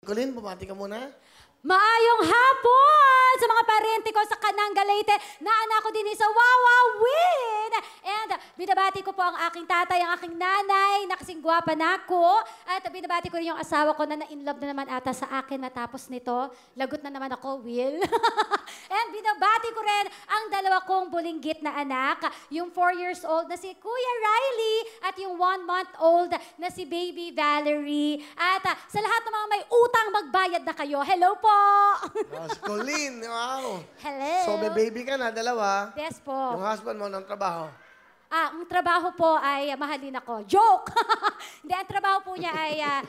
Colleen, bumati ka muna. Maayong hapon sa mga parente ko sa Cananga, Leyte, na anak ko din sa Wawawin. And binabati ko po ang aking tatay, ang aking nanay, na kasing gwapa na ako. At binabati ko rin yung asawa ko na na-inlove na naman ata sa akin matapos nito. Lagot na naman ako, Will. And binabati ko rin ang dalawa kong bulinggit na anak, yung 4 years old na si Kuya Riley at yung 1 month old na si Baby Valerie. At sa lahat ng mga may utang, magbayad na kayo. Hello po! Si Colleen, wow. Hello. So, may baby ka na, dalawa. Yes po. Yung husband mo ng trabaho. Ang trabaho po ay mahalin ako. Joke! Hindi, ang trabaho po niya ay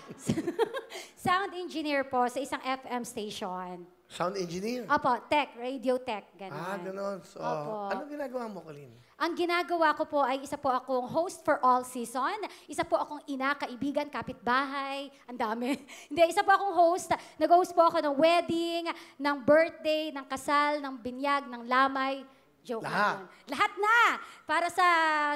sound engineer po sa isang FM station. Sound engineer? Opo, tech, radio tech, gano'n. Gano'n. So, Opo. ano ginagawa mo, Colleen? Ang ginagawa ko po ay isa po akong host for all season. Isa po akong ina, kaibigan, kapitbahay. Ang dami. Hindi, isa po akong host. Nag-host po ako ng wedding, ng birthday, ng kasal, ng binyag, ng lamay. Joke Lahat. lang yun. Lahat na! Para sa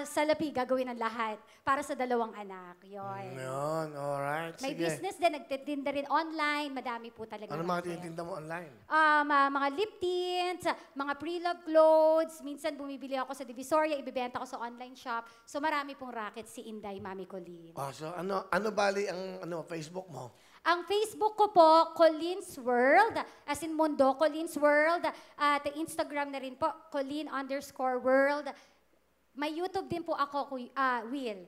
salapi, gagawin ang lahat. Para sa dalawang anak. Yun. Yun, alright. May Sige. business din, nagtitinda rin online. Madami po talaga. Ano mga natin. tinitinda mo online? Mga lip tints, mga pre-love clothes. Minsan bumibili ako sa Divisoria, ibibenta ko sa online shop. So marami pong racket si Inday, Mami Colleen. So ano bali ang Facebook mo? Ang Facebook ko po, Colleen's World, as in Mundo, Colleen's World. At Instagram na rin po, Colleen_World. May YouTube din po ako, Will.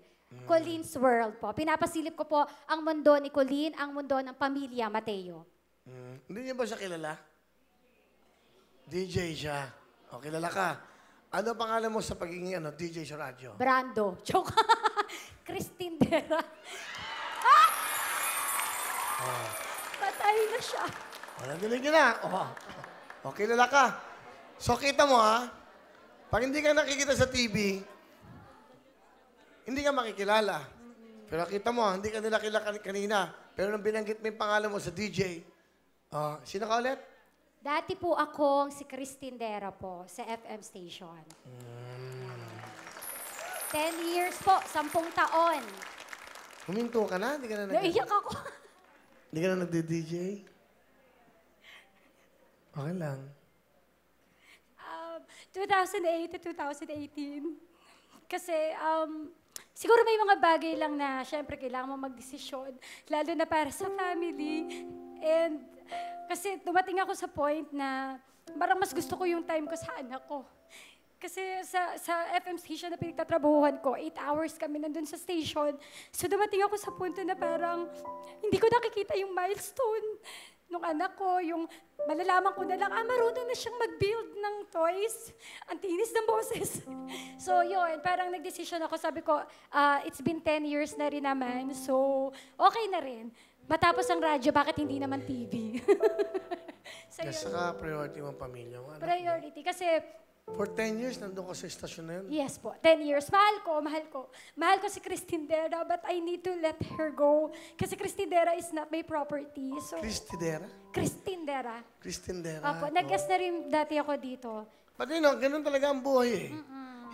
Colleen's World po. Pinapasilip ko po ang mundo ni Colleen, ang mundo ng pamilya Mateo. Hindi niyo ba siya kilala? DJ siya. O, kilala ka. Ano pangalan mo sa pagiging DJ sa radyo? Brando. Joke. Christine Dera. Patay na siya. Nadinig niyo na. O, kilala ka. So, kita mo pag hindi ka nakikita sa TV, hindi ka makikilala. Pero kita mo, hindi ka nila kilala kanina. Pero nung binanggit mo yung pangalan mo sa DJ, sino ka ulit? Dati po akong si Christine Dera po sa FM station. 10 years po, 10 taon. Huminto ka na? Hindi ka na Naiyak ako. Hindi ka na nagdi-DJ? Okay lang. 2008 to 2018. Kasi, siguro may mga bagay lang na, syempre, kailangan mo magdesisyon. Lalo na para sa family. And, kasi dumating ako sa point na, parang mas gusto ko yung time ko sa anak ko. Kasi sa FM station na pinagtatrabuhan ko, 8 hours kami nandun sa station. So dumating ako sa punto na parang hindi ko nakikita yung milestone nung anak ko, yung malalaman ko na lang, marunong na siyang mag-build ng toys. Ang tinis ng boses. So yun, parang nag-decision ako, sabi ko, it's been 10 years na rin naman, so okay na rin. Matapos ang radyo, bakit hindi naman TV? So, Kasi saka priority mo ang pamilya mo. priority, kasi For 10 years, nandun ka sa estasyon na yun? yes po, 10 years. Mahal ko, mahal ko. Mahal ko si Christine Dera, but I need to let her go. Kasi Christine Dera is not my property. So, Christidera? Christine Dera. Christindera. Opo, nag-guest na rin dati ako dito. Pati ganun talaga ang buhay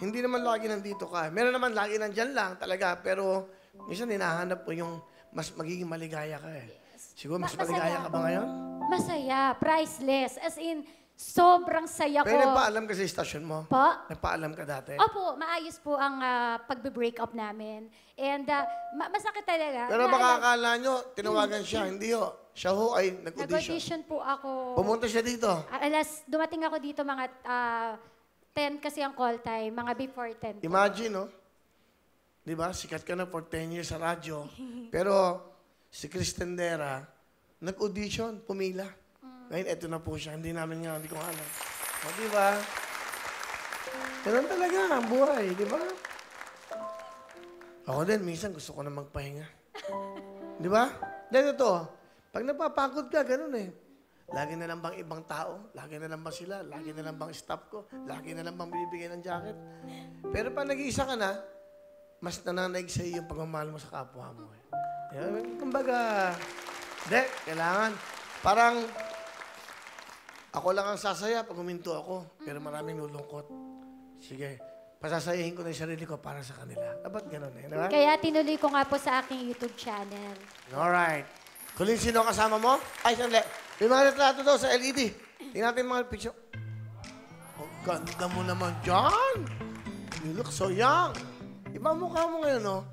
Hindi naman lagi nandito ka. Meron naman lagi nandyan lang talaga, pero minsan hinahanap po yung mas magiging maligaya ka Siguro mas maligaya ka ba ngayon? Masaya, priceless. As in, sobrang saya ko. Pero nagpaalam ka sa estasyon mo? Po? Nagpaalam ka dati? Opo, maayos po ang pagbe-break up namin. And masakit talaga. Pero baka akala nyo, tinawagan siya. Hindi Siya ay nag-audition. Nag-audition po ako. Pumunta siya dito. Dumating ako dito mga 10 kasi ang call time, mga before 10. Imagine, Di ba? Sikat ka na for 10 years sa radyo. Pero si Christine Dera, nag-audition, pumila. Ngayon, eto na po siya. Hindi ko alam. Di ba? Ganun talaga ang buhay, di ba? Ako din, minsan gusto ko na magpahinga. Di ba? Dahil ito, pag napapagod ka, ganun Lagi na lang bang ibang tao? Lagi na lang ba sila? Lagi na lang bang staff ko? Lagi na lang bang bibigay ng jacket? Pero pag nag-iisa ka na, mas nananaig sa iyo yung pagmamahal mo sa kapwa mo. Kumbaga, kailangan. Parang, ako lang ang sasaya pag huminto ako, pero maraming nulungkot. Sige, pasasayahin ko na yung sarili ko para sa kanila. Dapat ganun Diba? Kaya tinuloy ko nga po sa aking YouTube channel. Alright. Kulin, sino ang kasama mo? Ay, sandali. May mga retrato daw sa LED. Tingnan natin yung mga picture. Oh, ganda mo naman dyan. You look so young. Iba ang mukha mo ngayon, no?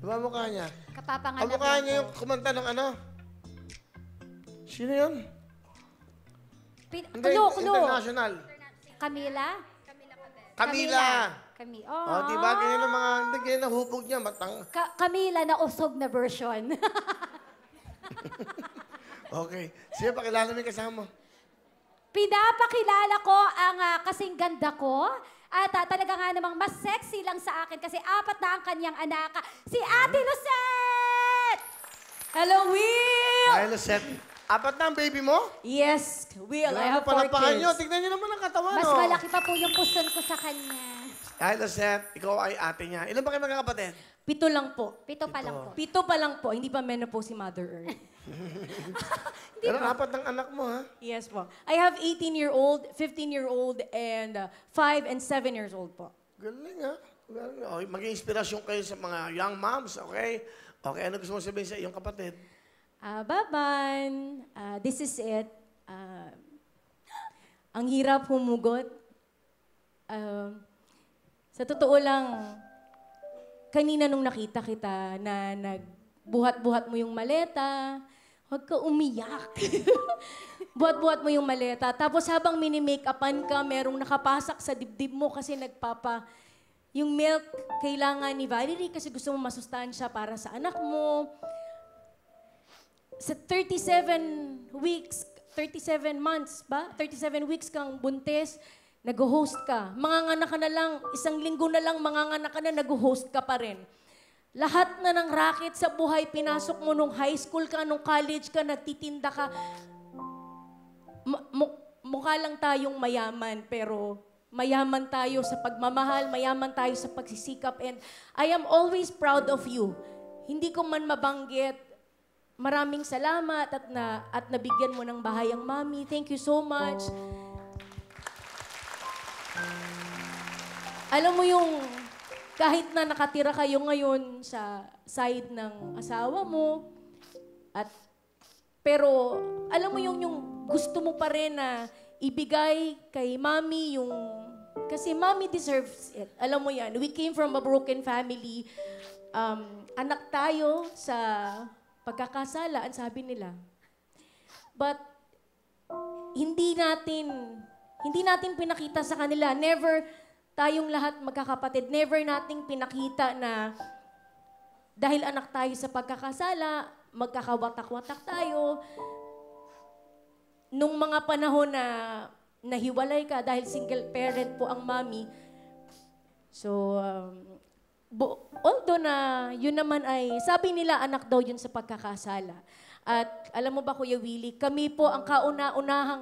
Iba ang mukha niya. Kapapanganak Ang mukha lang niya po. yung kumanta ng ano? Sino yun? Clue. International. Camila? Camila. Oh. Oh, di ba? Ganyan ang mga, hindi ganyan ang hupog niya. Matang. Camila na usog na version. Okay. Sige, pakilala mo yung kasama mo. Pinapakilala ko ang kasing ganda ko. At talaga nga namang mas sexy lang sa akin kasi 4 na ang kanyang anak. Si Ate Lucette! Hello, Will! Ay, Lucette. 4 na ang baby mo? Yes, Will. I have 4 palapakan kids. nyo. Tignan nyo naman ang katawan, Mas no? malaki pa po yung puson ko sa kanya. Ay, Lucette, ikaw ay ate niya. Ilan ba kayo magkakapatid? 7 lang po. 7 pa lang po. 7 pa lang po. Hindi pa menopause si Mother Earth. Pero 4 ng anak mo, ha? Yes po. I have 18-year-old, 15-year-old, and 5 and 7 years old po. Galing, ha? Galing. Okay, maging inspirasyon kayo sa mga young moms, okay? Okay, ano gusto mo sabihin sa iyong kapatid? Baban, this is it. Ang hirap humugot. Sa totoo lang, kanina nung nakita kita na nagbuhat-buhat mo yung maleta, huwag ka umiyak. Buhat-buhat mo yung maleta. Tapos habang mini-make-upan ka, merong nakapasak sa dibdib mo kasi yung milk kailangan ni Valerie kasi gusto mo masustansya para sa anak mo. Sa 37 months ba? 37 weeks kang buntis, nag-host ka. Manganganak ka na lang, 1 linggo na lang manganganak ka na, nag-host ka pa rin. Lahat na ng racket sa buhay, pinasok mo nung high school ka, nung college ka, nagtitinda ka. Mukha lang tayong mayaman, pero mayaman tayo sa pagmamahal, mayaman tayo sa pagsisikap, and I am always proud of you. Hindi ko man mabanggit, maraming salamat at nabigyan mo ng bahay ang mami. Thank you so much. Alam mo yung kahit na nakatira kayo ngayon sa side ng asawa mo, pero alam mo yung gusto mo pa rin na ibigay kay mami kasi mami deserves it. Alam mo yan, we came from a broken family. Anak tayo sa pagkakasala, ang sabi nila. But hindi natin pinakita sa kanila. Never tayong lahat magkakapatid, never nating pinakita na dahil anak tayo sa pagkakasala, magkakawatak-watak tayo. Nung mga panahon na nahiwalay ka dahil single parent po ang mami, so, although na yun naman ay, sabi nila anak daw yun sa pagkakasala. At alam mo ba, Kuya Willie, kami po ang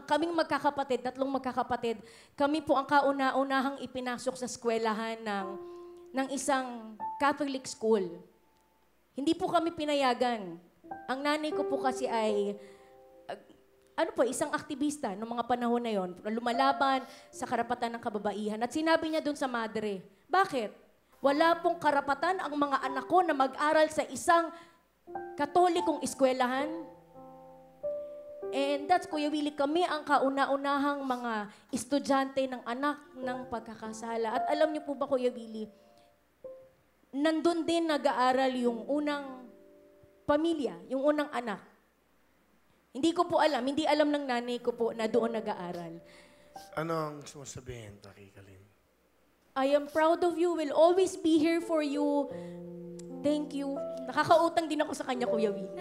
kaming magkakapatid, 3 magkakapatid, kami po ang kauna-unahang ipinasok sa eskwelahan ng isang Catholic school. Hindi po kami pinayagan. Ang nanay ko po kasi ay, isang aktivista noong mga panahon na yon, lumalaban sa karapatan ng kababaihan. At sinabi niya dun sa madre, bakit? Wala pong karapatan ang mga anak ko na mag-aral sa isang Katolikong eskwelahan. And that's, Kuya Willie, kami ang kauna-unahang mga estudyante ng anak ng pagkakasala. At alam niyo po ba, Kuya Willie, nandun din nag-aaral yung unang pamilya, yung unang anak. Hindi alam ng nanay ko po na doon nag-aaral. Ano ang gusto mo sabihin, Takikalin? I am proud of you, will always be here for you. Thank you. Nakakautang din ako sa kanya, Kuya Willie.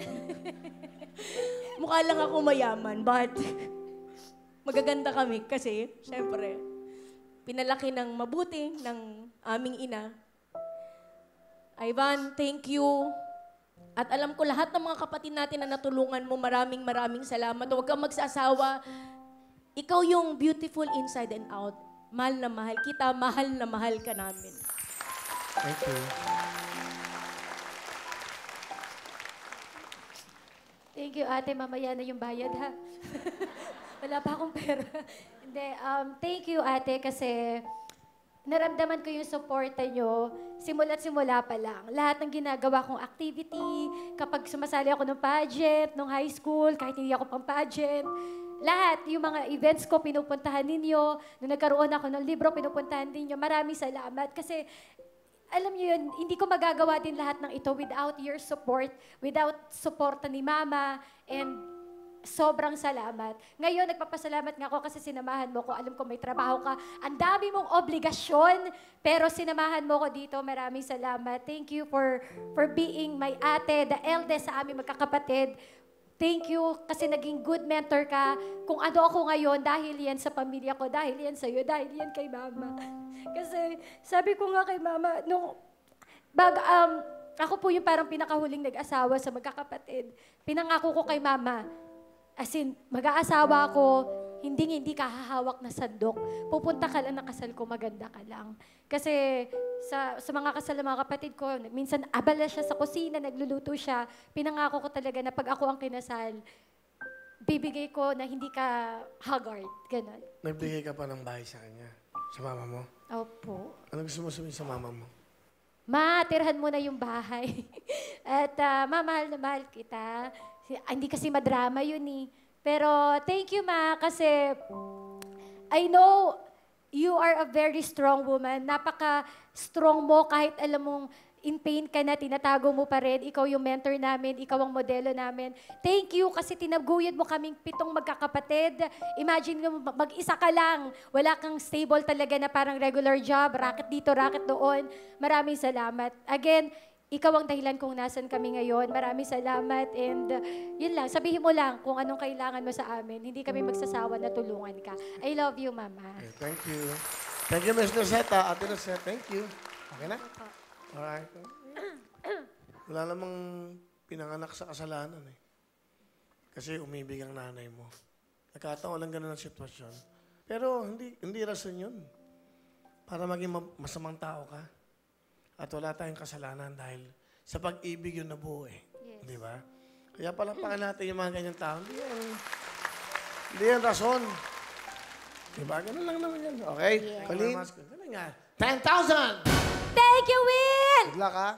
Mukha lang ako mayaman, but magaganda kami kasi, syempre, pinalaki ng mabuti ng aming ina. Ivan, thank you. At alam ko lahat ng mga kapatid natin na natulungan mo, maraming salamat. Huwag kang magsasawa. Ikaw yung beautiful inside and out. Mahal na mahal ka namin. Thank you. Thank you, ate. Mamaya na yung bayad, ha? Wala pa akong pera. Hindi, thank you, ate, kasi naramdaman ko yung suporta nyo simula't simula pa lang. Lahat ng ginagawa kong activity, kapag sumasali ako ng pageant, nung high school, kahit hindi ako pang pageant, lahat, yung mga events ko, pinupuntahan ninyo. Nung nagkaroon ako ng libro, pinupuntahan ninyo. Maraming salamat. Kasi, alam niyo yun, hindi ko magagawa din lahat ng ito without your support, without suporta ni Mama, and sobrang salamat. Ngayon, nagpapasalamat nga ako kasi sinamahan mo ko. Alam ko may trabaho ka. Ang dami mong obligasyon, pero sinamahan mo ko dito. Maraming salamat. Thank you for being my ate, the eldest sa aming magkakapatid. Thank you kasi naging good mentor ka. Kung ano ako ngayon, dahil yan sa pamilya ko, dahil yan sa'yo, dahil yan kay Mama. Kasi sabi ko nga kay Mama, ako po yung parang pinakahuling nag-asawa sa magkakapatid. Pinangako ko kay Mama, as in, mag-aasawa ako, hindi ka hahawak na sandok. Pupunta ka lang ng kasal ko, maganda ka lang. Kasi sa mga kasal ng mga kapatid ko, minsan abala siya sa kusina, nagluluto siya. Pinangako ko talaga na pag ako ang kinasal, bibigay ko na hindi ka haggard. Ganon. Nagbigay ka pa ng bahay sa kanya, sa mama mo. Opo. Ano gusto mo sabihin sa mama mo? Ma, tirhan mo na yung bahay. At mahal na mahal kita. Hindi kasi madrama yun eh. Pero thank you, Ma, kasi I know you are a very strong woman. Napaka-strong mo kahit alam mong in pain ka na, tinatago mo pa rin. Ikaw yung mentor namin, ikaw ang modelo namin. Thank you kasi tinaguyod mo kaming 7 magkakapatid. Imagine mo, mag-isa ka lang. Wala kang stable talaga na parang regular job, racket dito, racket doon. Maraming salamat. Again, ikaw ang dahilan kung nasan kami ngayon. Maraming salamat and yun lang, sabihin mo lang kung anong kailangan mo sa amin. Hindi kami magsasawa na tulungan ka. I love you, Mama. Okay, thank you. Thank you, Ms. Rosetta. Ate Rosetta, thank you. Okay na? Alright. Wala namang pinanganak sa kasalanan eh. Kasi umibig ang nanay mo. Nagkataon lang ganun ang sitwasyon. Pero hindi rason yun. Para maging masamang tao ka. At wala tayong kasalanan dahil sa pag-ibig yun nabuo eh. Yes. Di ba? Kaya palakpakan natin yung mga ganyang tao. Hindi yan rason. Di ba? Ganun lang naman yan. Okay? Yes. Colleen? Ganun nga. 10,000! Thank you, Will! Good luck, ha?